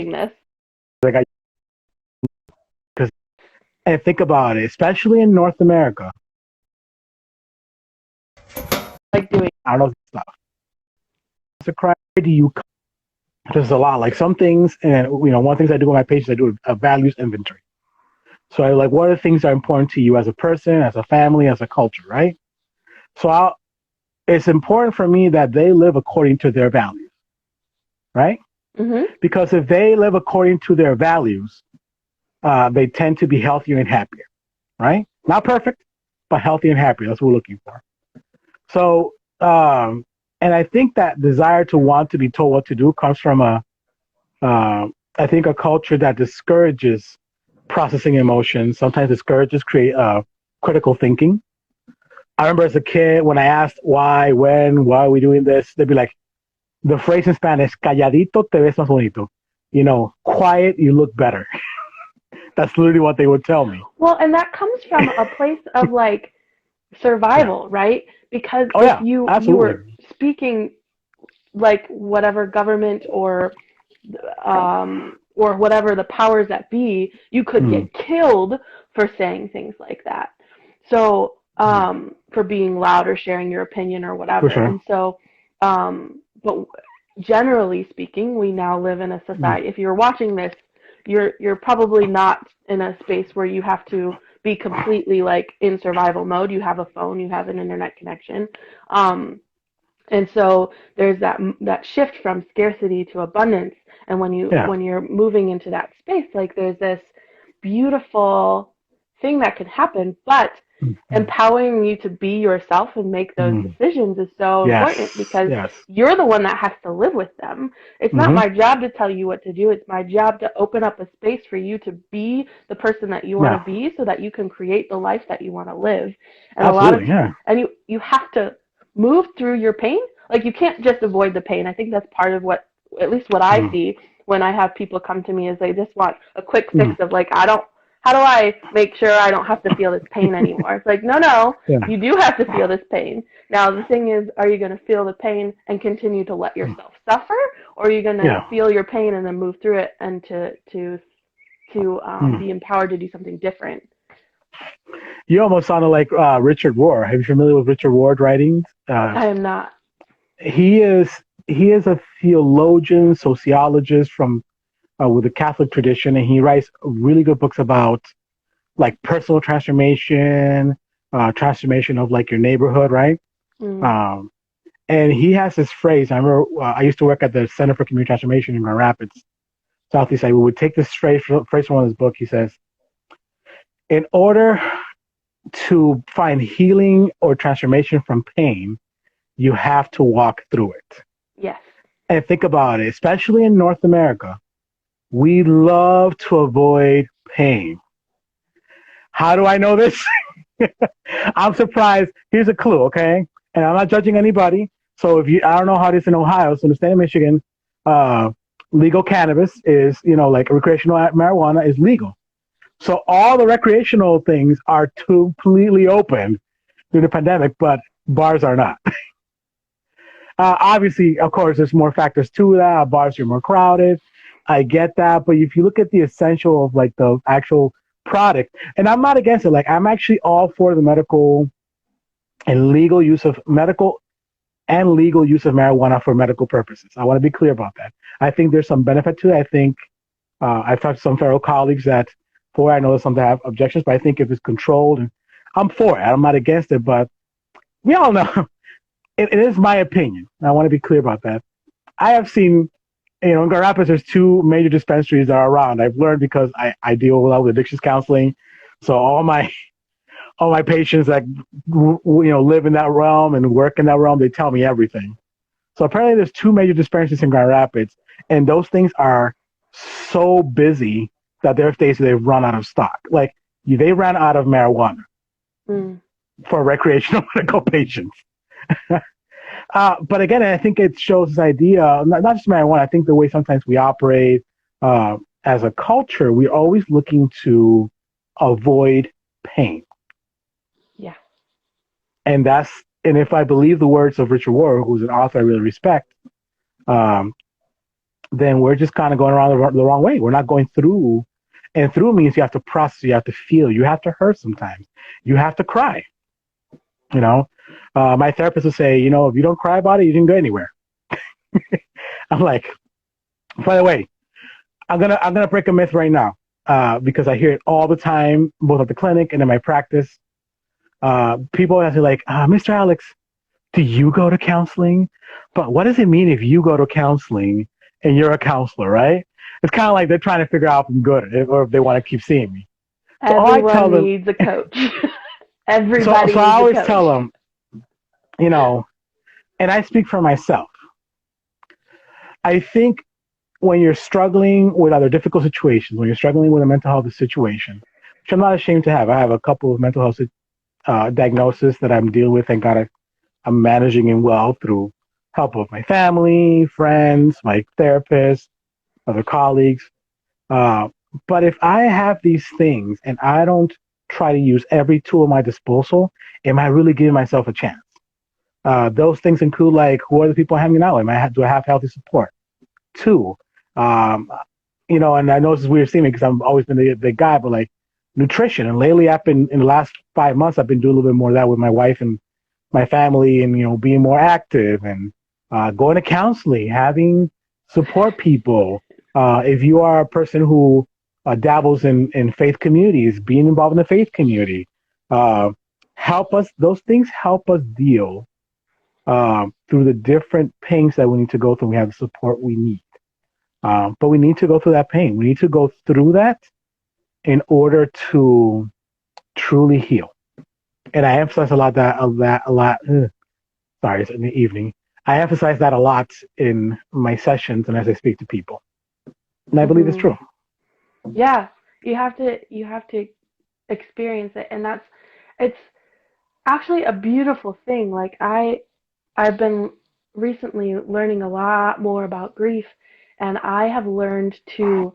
this. Like because and think about it, especially in North America. Like doing. I don't know stuff. It's a crime. Where do you? There's a lot. Like some things, and one of the things I do with my patients, I do a values inventory. So I like, what are the things that are important to you as a person, as a family, as a culture, right? So it's important for me that they live according to their values, right? Mm-hmm. Because if they live according to their values, they tend to be healthier and happier, right? Not perfect, but healthy and happy. That's what we're looking for. So, and I think that desire to want to be told what to do comes from I think a culture that discourages processing emotions, sometimes discourages critical thinking. I remember as a kid when I asked why, when, why are we doing this, they'd be like, the phrase in Spanish, calladito te ves más bonito. Quiet, you look better. That's literally what they would tell me. Well, and that comes from a place of like Yeah. survival, right? Because Oh if yeah, you were absolutely. speaking like whatever government or whatever the powers that be, you could Mm, get killed for saying things like that. So for being loud or sharing your opinion or for whatever. sure. And so, but generally speaking, we now live in a Mm, society. If you're watching this, you're probably not in a space where you have to be completely like in survival mode. You have a phone, you have an internet connection. And so there's that shift from scarcity to abundance. And yeah. when you're moving into that space, like there's this beautiful thing that can happen, but Mm, mm, empowering you to be yourself and make those mm. decisions is so Yes. important because Yes. you're the one that has to live with them. It's not Mm-hmm. my job to tell you what to do. It's my job to open up a space for you to be the person that you want to Yeah. be so that you can create the life that you want to live. And a lot of Absolutely. Yeah. and you have to move through your pain. Like you can't just avoid the pain. I think that's part of what, at least what I Mm, see when I have people come to me is they just want a quick fix mm, of like, how do I make sure I don't have to feel this pain anymore? It's like, no, yeah. you do have to feel this pain. Now the thing is, are you going to feel the pain and continue to let Mm, yourself suffer, or are you going to yeah. feel your pain and then move through it and to Mm. be empowered to do something different? You almost sounded like Richard Rohr. Have you familiar with Richard Rohr's writings? I am not. He is he is a theologian, sociologist from with the Catholic tradition, and he writes really good books about like personal transformation, transformation of like your neighborhood, right? Mm. Um, and he has this phrase. I remember I used to work at the Center for Community Transformation in Grand Rapids, Southeast side. We would take this phrase from one of his book. He says, in order to find healing or transformation from pain, you have to walk through it. Yes. And think about it, especially in North America, we love to avoid pain. How do I know this? I'm surprised. Here's a clue, okay? And I'm not judging anybody. So I don't know how it is in Ohio. So in the state of Michigan, uh, legal cannabis is, like recreational marijuana is legal. So all the recreational things are completely open through the pandemic, but bars are not. Obviously, of course, there's more factors to that. Bars are more crowded. I get that, but if you look at the essential of like the actual product, and I'm not against it. Like I'm actually all for the and legal use of medical and legal use of marijuana for medical purposes. I want to be clear about that. I think there's some benefit to it. I think I've talked to some fellow colleagues that, for I know some that have objections, but I think if it's controlled, and I'm for it. I'm not against it, but we all know it is my opinion. I want to be clear about that. I have seen, in Grand Rapids, there's two major dispensaries that are around. I've learned because I deal a lot with addictions counseling, so all my patients that live in that realm and work in that realm, they tell me everything. So apparently, there's two major dispensaries in Grand Rapids, and those things are so busy that there are days they've run out of stock. Like they ran out of marijuana Mm. for recreational medical patients. But again, I think it shows this idea, not just marijuana, I think the way sometimes we operate as a culture, we're always looking to avoid pain. Yeah. And if I believe the words of Richard Rohr, who's an author I really respect, um, then we're just kind of going around the wrong way. We're not going through. And through means you have to process, you have to feel, you have to hurt sometimes, you have to cry. You know, my therapist would say, if you don't cry about it, you didn't go anywhere. I'm like, by the way, I'm gonna break a myth right now, because I hear it all the time, both at the clinic and in my practice. People ask me like, Mr. Alex, do you go to counseling? But what does it mean if you go to counseling and you're a counselor, right? It's kind of like they're trying to figure out if I'm good or if they want to keep seeing me. So all I tell Everyone them, needs a coach. so Everybody I needs a always tell coach. them, you know, and I speak for myself. I think when you're struggling with other difficult situations, when you're struggling with a mental health situation, which I'm not ashamed to have, I have a couple of mental health diagnoses that I'm dealing with and I'm managing and well through help of my family, friends, my therapist, other colleagues. Uh, but if I have these things and I don't try to use every tool at my disposal, am I really giving myself a chance? Those things include like who are the people I'm hanging out with? Do I have healthy support? Two, um, and I know this is weird seeming because I've always been the guy, but like nutrition. And lately, I've been in the last 5 months, I've been doing a little bit more of that with my wife and my family, and being more active and going to counseling, having support people. If you are a person who dabbles in faith communities, being involved in the faith community, uh, help us. Those things help us deal through the different pains that we need to go through. We have the support we need. But we need to go through that pain. We need to go through that in order to truly heal. And I emphasize a lot that a lot. Sorry, it's in the evening. I emphasize that a lot in my sessions and as I speak to people. And I believe it's Hmm. true. Yeah, you have to experience it, and it's actually a beautiful thing. Like I've been recently learning a lot more about grief, and I have learned to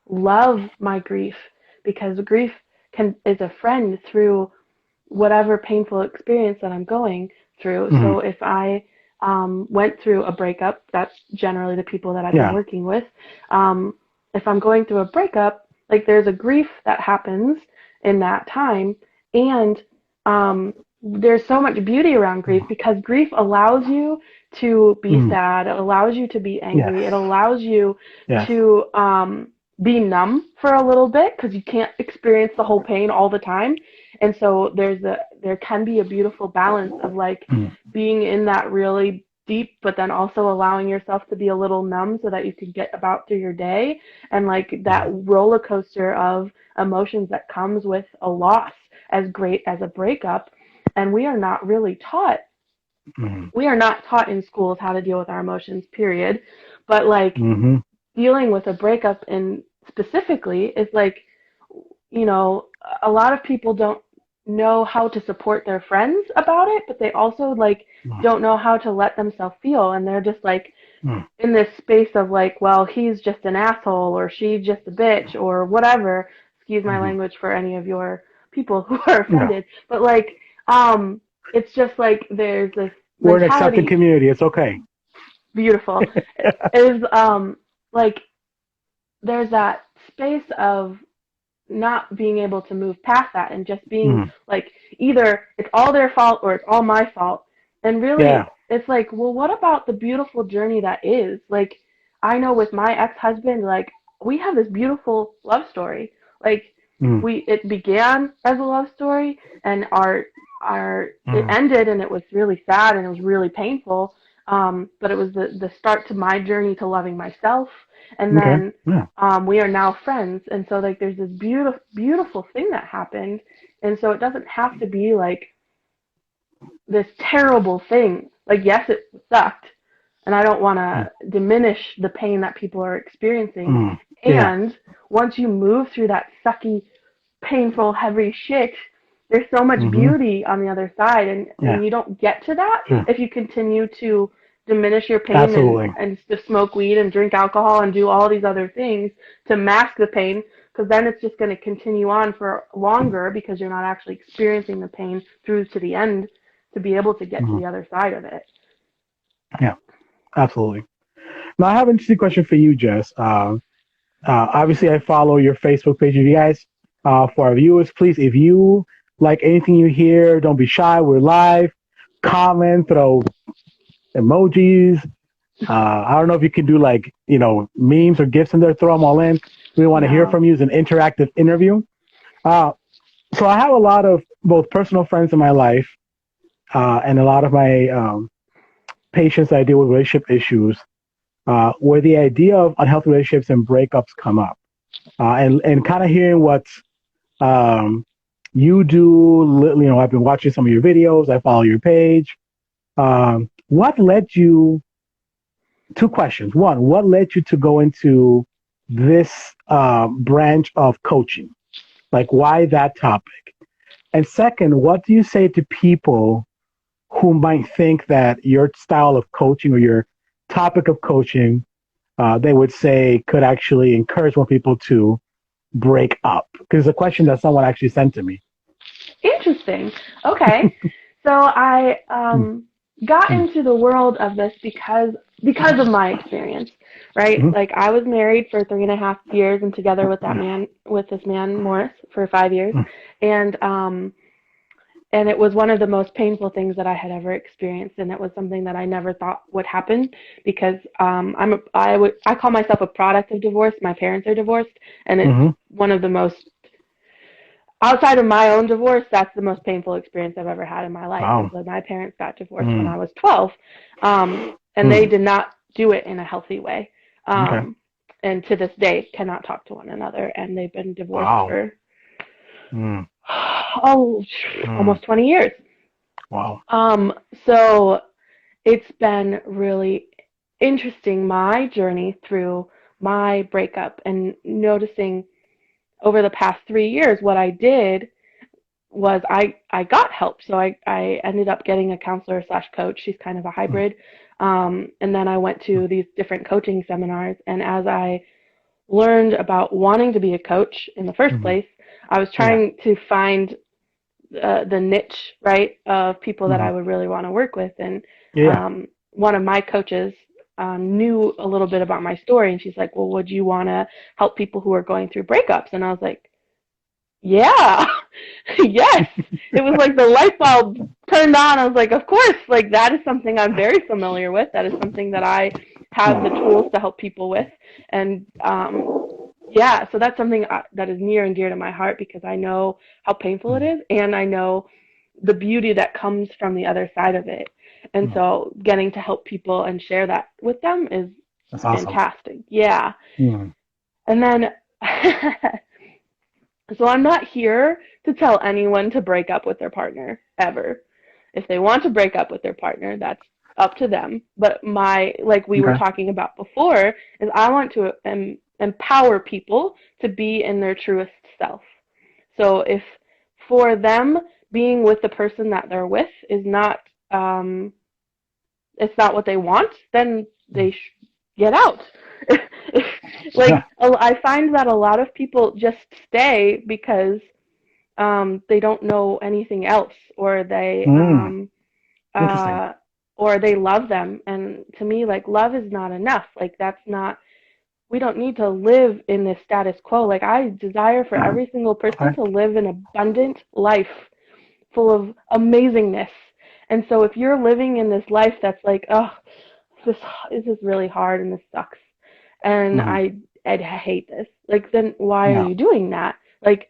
love my grief because grief can is a friend through whatever painful experience that I'm going through. Mm-hmm. So if I went through a breakup, that's generally the people that I've been Yeah. working with. Um, if I'm going through a breakup, like there's a grief that happens in that time, and there's so much beauty around grief because grief allows you to be Mm. sad, it allows you to be Yes. angry, it allows you Yes. to be numb for a little bit because you can't experience the whole pain all the time. And so there can be a beautiful balance of like Mm. being in that really deep, but then also allowing yourself to be a little numb so that you can get about through your day, and like that Mm. roller coaster of emotions that comes with a loss as great as a breakup. And Mm. we are not taught in schools how to deal with our emotions, period. But like Mm-hmm. dealing with a breakup in specifically is like, you know, a lot of people don't know how to support their friends about it, but they also like Mm. don't know how to let themselves feel, and they're just like Mm. in this space of like, well, he's just an asshole or she's just a bitch or whatever. Excuse my Mm. language for any of your people who are Yeah. offended, but like um it's just like there's this We're an accepting mentality. community. It's okay. Beautiful. Is like there's that space of not being able to move past that and just being Mm. like either it's all their fault or it's all my fault. And really Yeah. it's like, well, what about the beautiful journey that is? Like I know with my ex-husband, like we have this beautiful love story. Like Mm. it began as a love story, and our it Mm. ended and it was really sad and it was really painful. But it was the start to my journey to loving myself, and Okay. then Yeah. we are now friends. And so like there's this beautiful thing that happened, and so it doesn't have to be like this terrible thing. Like yes, it sucked, and I don't want Mm. to diminish the pain that people are experiencing. Mm. Yeah. And once you move through that sucky, painful, heavy shit, there's so much Mm-hmm. beauty on the other side, and Yeah. you don't get to that Yeah. if you continue to diminish your pain Absolutely. and to smoke weed and drink alcohol and do all these other things to mask the pain, because then it's just going to continue on for longer because you're not actually experiencing the pain through to the end to be able to get to Mm. the other side of it. Yeah. Absolutely. Now, I have an interesting question for you, Jess. Obviously, I follow your Facebook page. If you guys, for our viewers, please, if you like anything you hear, don't be shy. We're live. Comment, throw emojis. I don't know if you can do like, memes or gifs in there, throw them all in. We want to hear Yeah. from you. It's an interactive interview. Uh, so I have a lot of both personal friends in my life and a lot of my patients that I deal with relationship issues where the idea of unhealthy relationships and breakups come up. And kind of hearing what um, you do. I've been watching some of your videos. I follow your page. What led you? Two questions. One, what led you to go into this branch of coaching? Like, why that topic? And second, what do you say to people who might think that your style of coaching or your topic of coaching, they would say could actually encourage more people to break up? Because it's a question that someone actually sent to me. Interesting. Okay. So I Mm, got mm, into the world of this because of my experience, right? mm, Like I was married for 3.5 years and together with this man Morris for 5 years, mm, and and it was one of the most painful things that I had ever experienced, and it was something that I never thought would happen because I call myself a product of divorce. My parents are divorced, and it's mm, one of the most outside of my own divorce, that's the most painful experience I've ever had in my life. Is wow. that my parents got divorced when Mm, I was 12, and they mm, did not do it in a healthy way. okay. Um, and to this day, cannot talk to one another, and they've been divorced Wow. for Mm, oh, mm, almost 20 years. wow. Um, so it's been really interesting my journey through my breakup and noticing over the past 3 years what I did was I got help. So I ended up getting a counselor slash coach. She's kind of a Mm, hybrid. And then I went mm, to these different coaching seminars. And as I learned about wanting to be a coach in the first mm, place, I was yeah. trying to find the niche, right, of people that Mm, I would really want to work with. And yeah. Yeah. one of my coaches knew a little bit about my story. And she's like, well, would you want to help people who are going through breakups? And I was like, yeah, yes. It was like the light bulb turned on. I was like, of course, like that is something I'm very familiar with. That is something that I have the tools to help people with. And yeah, so that's something that is near and dear to my heart because I know how painful it Mm, is and I know the beauty that comes from the other side of it. And mm, so getting to help people and share that with them is that's awesome. fantastic. Yeah. Mm, And then so I'm not here to tell anyone to break up with their partner ever. If they want to break up with their partner, that's up to them. But like we were okay. talking about before, is I want to empower people to be in their truest self. So if for them being with the person that they're with is not um, it's not what they want, then they get out. Like I find that a lot of people just stay because they don't know anything else, Mm, interesting. uh, or they love them. And to me, like love is not enough. Like that's not. We don't need to live in this status quo. Like I desire for every single person Okay. to live an abundant life full of amazingness. And so if you're living in this life that's like, oh, this this is really hard and this sucks, and Mm, I hate this, like then why are yeah. you doing that? Like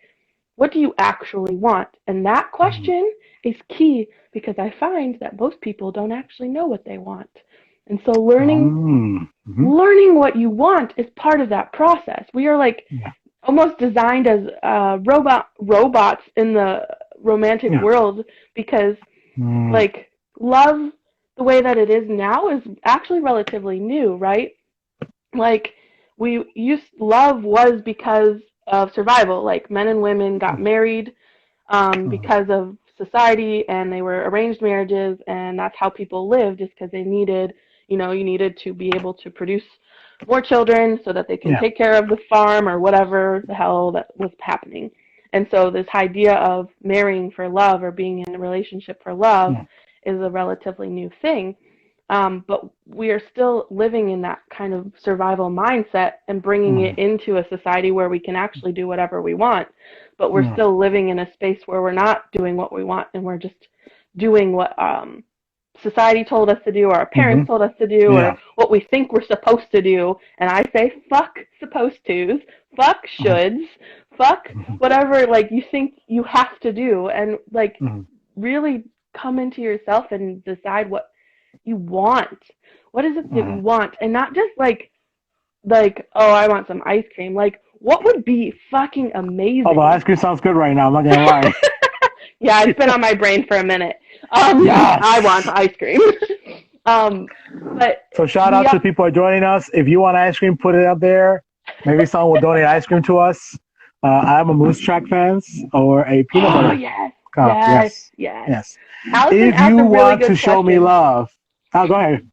what do you actually want? And that Mm, question is key because I find that most people don't actually know what they want. And so mm, mhm, learning what you want is part of that process. We are like yeah. almost designed as robots in the romantic Yeah. world because Mm, like love the way that it is now is actually relatively new, right? Like we used love was because of survival. Like men and women got married mm, because of society and they were arranged marriages and that's how people lived is because they needed you needed to be able to produce more children so that they can yeah. take care of the farm or whatever the hell that was happening. And so this idea of marrying for love or being in a relationship for love Yeah. is a relatively new thing. But we are still living in that kind of survival mindset and bringing it Mm, into a society where we can actually do whatever we want. But we're mm, still living in a space where we're not doing what we want and we're just doing what society told us to do, or our mm-hmm. parents told us to do, or Yeah. what we think we're supposed to do. And I say, fuck supposed tos, fuck Mm-hmm. shoulds, fuck whatever like you think you have to do, and like Mm-hmm. really come into yourself and decide what you want. What is it that you Mm-hmm. want? And not just like oh, I want some ice cream. Like what would be fucking Oh, but amazing? ice cream sounds good right now. I'm not gonna lie. Yeah, it's been on my brain for a minute. I want Yes. ice cream. But So shout we out to the are, people who are joining us. If you want ice cream, put it up there. Maybe someone will donate ice cream to us. I'm a Moose Track fans or a peanut oh butter yes, cup. yes, Yes. yes. Yes. Allison If asked you a really want to good show me question. love, oh, go ahead.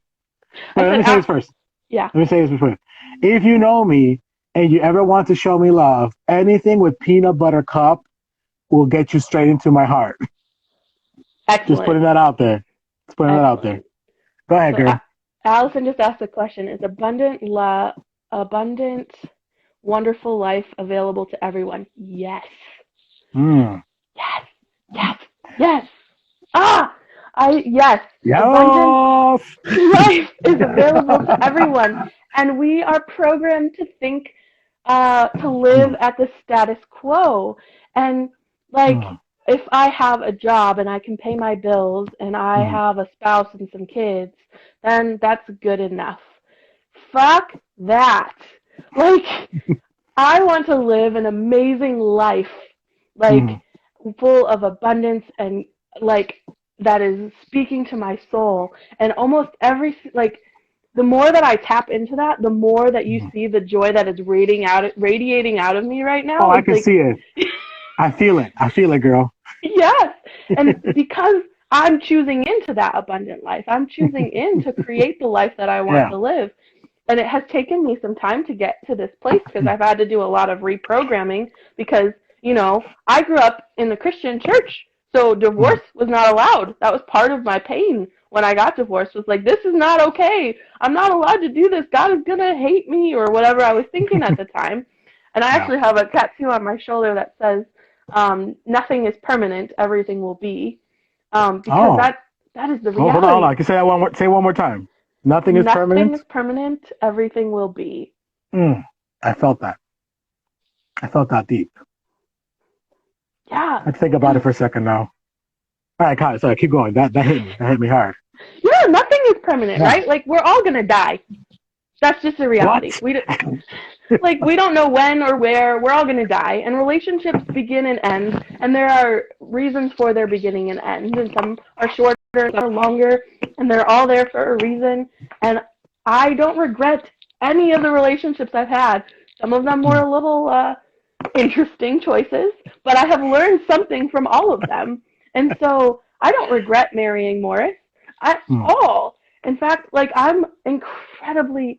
I Wait, let said, me say this first. yeah, Let me say this before. If you know me and you ever want to show me love, anything with peanut butter cup will get you straight into my heart. Just excellent, putting that out there. Just putting that out there. excellent. Go ahead, So girl. Allison just asked a question: is abundant, wonderful life available to everyone? Yes, Mm. yes, yes, yes. Ah, yes, abundant Yes. life is available to everyone, and we are programmed to think, to live Mm. at the status quo. And like, Mm. if I have a job and I can pay my bills and I Mm. have a spouse and some kids, then that's good enough. Fuck that. Like, I want to live an amazing life, like Mm. full of abundance and like that is speaking to my soul. And almost every like the more that I tap into that, the more that you Mm. see the joy that is radiating out of me right Oh, now. I It's can like see it. I feel it. I feel it, girl. yes. And because I'm choosing into that abundant life, I'm choosing in to create the life that I want Yeah. to live. And it has taken me some time to get to this place because Mm. I've had to do a lot of reprogramming because, I grew up in the Christian church. So Mm. divorce was not allowed. That was part of my pain when I got divorced was like, this is not okay. I'm not allowed to do this. God is going to hate me or whatever I was thinking at the time. And I Yeah. actually have a tattoo on my shoulder that says, nothing is permanent. Everything will be. Because Oh. that is the Oh, hold on, hold on. reality. I can say that one more. Say it one more time. Nothing is Nothing permanent. is permanent. Everything will be. Mm. I felt that. I felt that deep. Yeah. I had to think about it And for a second now. All right, Kyle, sorry, keep going. That hit me. That hit me hard. yeah, nothing is permanent, Yeah. right? Like we're all gonna die. That's just the reality. What? We don't know when or where. We're all gonna die, and relationships begin and end, and there are reasons for their beginning and end, and some are shorter, some are longer, and they're all there for a reason. And I don't regret any of the relationships I've had. Some of them were Mm. a little interesting choices, but I have learned something from all of them. And so I don't regret marrying Morris at Mm. all. In fact, like I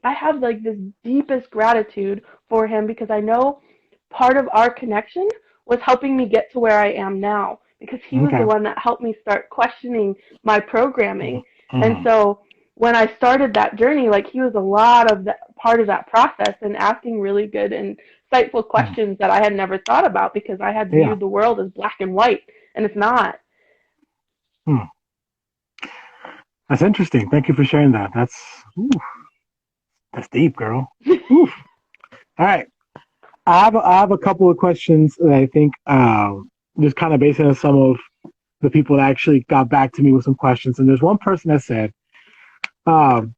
have like this deepest gratitude for him because I know part of our connection was helping me get to where I am now because he was the Okay. one that helped me start questioning my programming. And Mm. so when I started that journey, like he was a lot of that part of that process and asking really good and insightful Mm. questions that I had never thought about because I had Yeah. viewed the world as black and white, and it's not. Mm. That's interesting. Thank you for sharing that. Ooh, that's deep, girl. Ooh. All right. I have a couple of questions that I think just kind of based on some of the people that actually got back to me with some questions. And there's one person that said, um,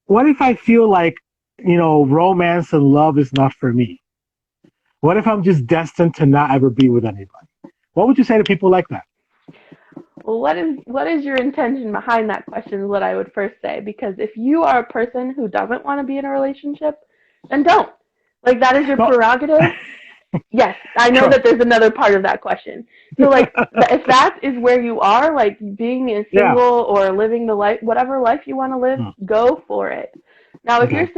"What if I feel like romance and love is not for me? What if I'm just destined to not ever be with anybody?" What would you say to people like that? Well, what is your intention behind that question is what I would first say because if you are a person who doesn't want to be in a relationship, then don't. Like that is your No, prerogative. Yes, I know sure. that there's another part of that question. So like if that is where you are, like being a Yeah. single or living the life whatever life you want to live, Hmm. go for it. Now Okay.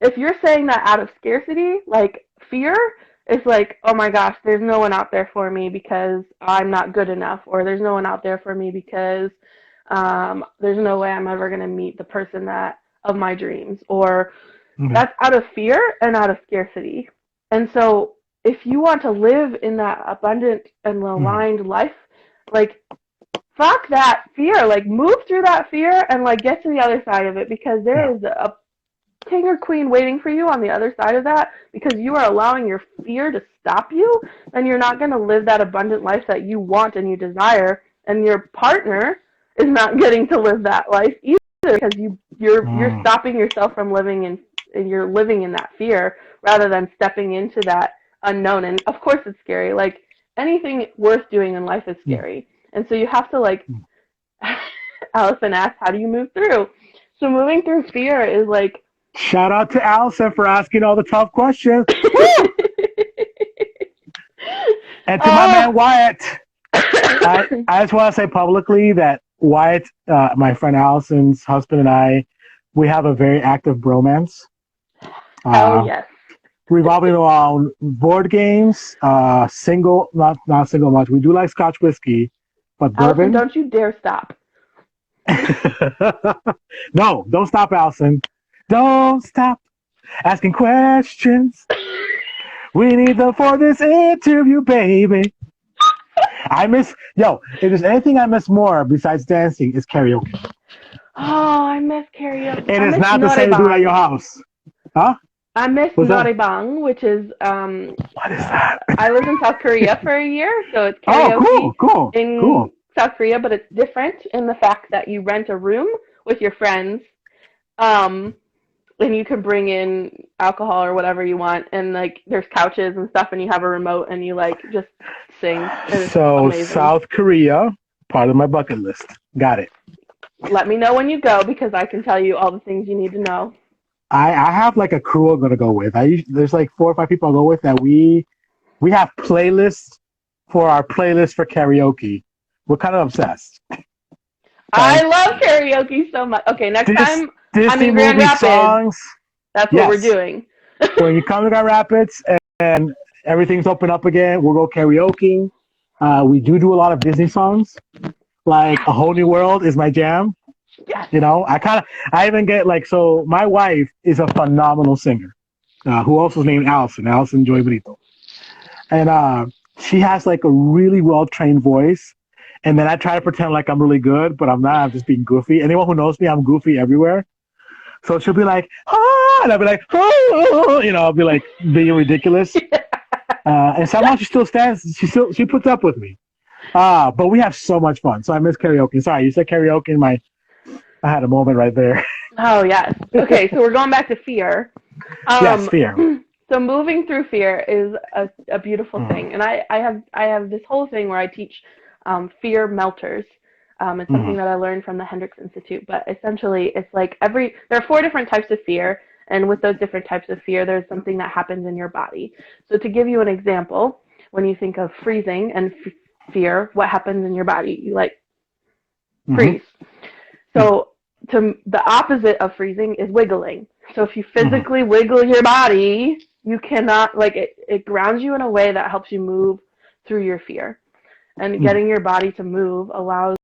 if you're saying that out of scarcity, like fear, it's like, oh my gosh, there's no one out there for me because I'm not good enough, or there's no one out there for me because There's no way I'm ever going to meet the person that of my dreams, or Okay. that's out of fear and out of scarcity. And so if you want to live in that abundant and Mhm. aligned life, like fuck that fear. Like move through that fear and like get to the other side of it, because Yeah. there is a king or queen waiting for you on the other side of that, because you are allowing your fear to stop you, then you're not going to live that abundant life that you want and you desire, and your partner is not getting to live that life either, because you're Mm. stopping yourself from living in, and you're living in that fear rather than stepping into that unknown. And of course it's scary. Like anything worth doing in life is Yeah. scary. And so you have to like Mm. Allison asked, how do you move through? So moving through fear is like Shout out to Allison for asking all the tough questions. Woo! And to my man oh. Wyatt, I just want to say publicly that Wyatt, my friend Allison's husband, and I, we have a very active bromance, Hell uh, yes. revolving around board games, single, not single much. We do like Scotch whiskey, but Allison, bourbon. don't you dare stop. No, don't stop, Allison. Don't stop asking questions. We need them for this interview, baby. I miss, yo, if there's anything I miss more besides dancing, is karaoke. Oh, I miss karaoke. It I is miss not the same to do it at your Norebang. house. Huh? I miss What's that? Norebang, which is What is that? I lived in South Korea for a year, so it's Oh, karaoke cool, cool, in cool. South Korea, but it's different in the fact that you rent a room with your friends, um, and you can bring in alcohol or whatever you want, and like there's couches and stuff, and you have a remote, and you like just sing, and it's So, amazing. South Korea, part of my bucket list. Got it. Let me know when you go, because I can tell you all the things you need to know. I have like a crew I'm gonna go with. There's like 4 or 5 people I'll go with that we have playlists for our playlist for karaoke. We're kind of obsessed. I Okay. love karaoke so much. Okay, next Dis- time I'm Disney in Grand movie Rapids, songs. that's what we're Yes. doing. When you come to Grand Rapids and everything's open up again, we'll go karaoke. We do a lot of Disney songs. Like A Whole New World is my jam. Yes. You know, I even get like, so my wife is a phenomenal singer, who also is named Allison Joy Brito. And she has like a really well trained voice. And then I try to pretend like I'm really good, but I'm not. I'm just being goofy. Anyone who knows me, I'm goofy everywhere. So she'll be like, ah, and I'll be like, oh, I'll be like being ridiculous. And somehow she still stands. She puts up with me. But we have so much fun. So I miss karaoke. Sorry, you said karaoke in my. I had a moment right there. Oh yes. Okay, so we're going back to fear. Yes, Um, fear. so moving through fear is a beautiful Mm, thing, and I have this whole thing where I teach fear melters. It's something mm, that I learned from the Hendricks Institute, but essentially it's like there are 4 different types of fear, and with those different types of fear, there's something that happens in your body. So to give you an example, when you think of freezing and fear, what happens in your body? You like mm, freeze. So the opposite of freezing is wiggling. So if you mm, physically wiggle your body, you cannot like it grounds you in a way that helps you move through your fear. And mm, getting your body to move allows